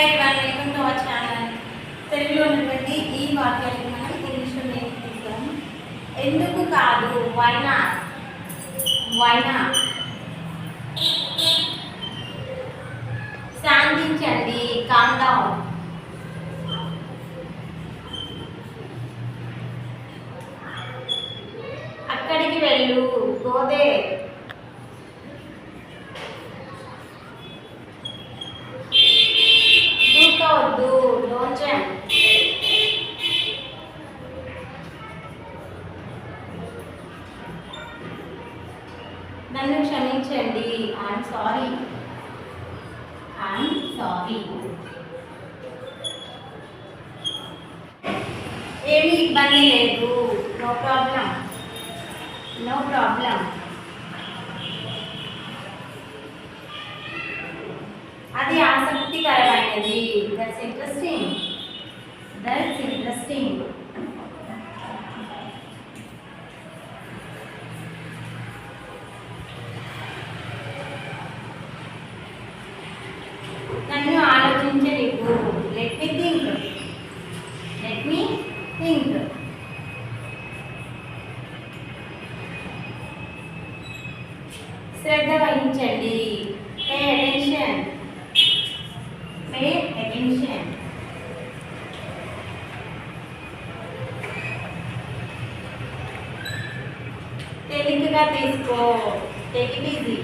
Everyone welcome to our channel. తెలుగులో ఉన్నటువంటి ఈ వాక్యానికి మనం ఇంగ్లీష్లో నేర్చుకుంటాం. ఎందుకు కాదు, వై నాట్, వై నాట్. శాంతించండి, కామ్ డౌన్. అక్కడికి వెళ్ళు, గో దేర్. దూకవద్దు, డోంట్ జంప్. నన్ను క్షమించండి, ఐఎమ్ సారీ, ఐఎమ్ సారీ. ఏమీ ఇబ్బంది లేదు, నో ప్రాబ్లం, నో ప్రాబ్లం. అది ఆసక్తికరమైనది, దట్స్ ఇంట్రెస్టింగ్, దట్స్ ఇంట్రెస్టింగ్. నన్ను ఆలోచించనివ్వు, let me think, let me think. శ్రద్ధ వహించండి, పే అటెన్షన్, పే అటెన్షన్. తేలికగా తీసుకో, టేక్ ఇట్ ఈజీ.